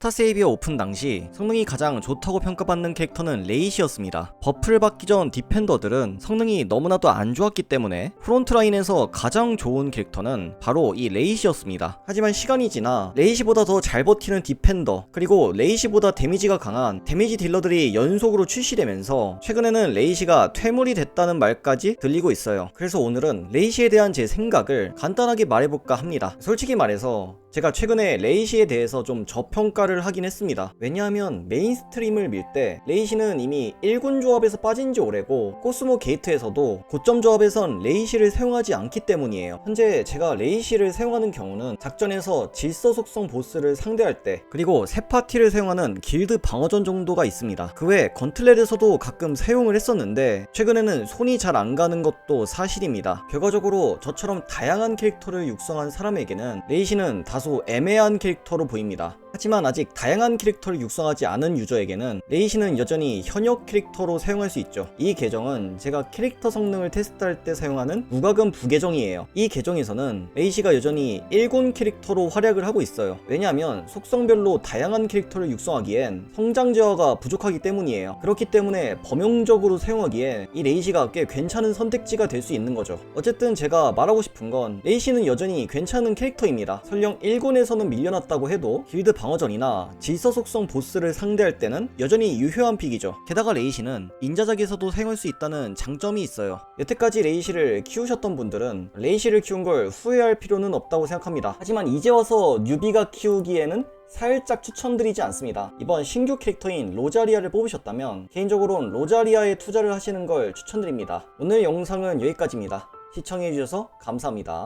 스타세이비어 오픈 당시 성능이 가장 좋다고 평가받는 캐릭터는 레이시였습니다. 버프를 받기 전 디펜더들은 성능이 너무나도 안 좋았기 때문에 프론트라인에서 가장 좋은 캐릭터는 바로 이 레이시였습니다. 하지만 시간이 지나 레이시보다 더 잘 버티는 디펜더, 그리고 레이시보다 데미지가 강한 데미지 딜러들이 연속으로 출시되면서 최근에는 레이시가 퇴물이 됐다는 말까지 들리고 있어요. 그래서 오늘은 레이시에 대한 제 생각을 간단하게 말해볼까 합니다. 솔직히 말해서 제가 최근에 레이시에 대해서 좀 저평가를 하긴 했습니다. 왜냐하면 메인스트림을 밀 때 레이시는 이미 1군 조합에서 빠진 지 오래고 코스모 게이트에서도 고점 조합에선 레이시를 사용하지 않기 때문이에요. 현재 제가 레이시를 사용하는 경우는 작전에서 질서 속성 보스를 상대할 때, 그리고 새 파티를 사용하는 길드 방어전 정도가 있습니다. 그 외 건틀렛에서도 가끔 사용을 했었는데 최근에는 손이 잘 안 가는 것도 사실입니다. 결과적으로 저처럼 다양한 캐릭터를 육성한 사람에게는 레이시는 다소 애매한 캐릭터로 보입니다. 하지만 아직 다양한 캐릭터를 육성하지 않은 유저에게는 레이시는 여전히 현역 캐릭터로 사용할 수 있죠. 이 계정은 제가 캐릭터 성능을 테스트할 때 사용하는 무과금 부계정이에요. 이 계정에서는 레이시가 여전히 1군 캐릭터로 활약을 하고 있어요. 왜냐하면 속성별로 다양한 캐릭터를 육성하기엔 성장 제어가 부족하기 때문이에요. 그렇기 때문에 범용적으로 사용하기에 이 레이시가 꽤 괜찮은 선택지가 될 수 있는 거죠. 어쨌든 제가 말하고 싶은 건 레이시는 여전히 괜찮은 캐릭터입니다. 설령 1군에서는 밀려났다고 해도 길드 방어전이나 질서 속성 보스를 상대할 때는 여전히 유효한 픽이죠. 게다가 레이시는 인자작에서도 사용할 수 있다는 장점이 있어요. 여태까지 레이시를 키우셨던 분들은 레이시를 키운 걸 후회할 필요는 없다고 생각합니다. 하지만 이제 와서 뉴비가 키우기에는 살짝 추천드리지 않습니다. 이번 신규 캐릭터인 로자리아를 뽑으셨다면 개인적으로는 로자리아에 투자를 하시는 걸 추천드립니다. 오늘 영상은 여기까지입니다. 시청해주셔서 감사합니다.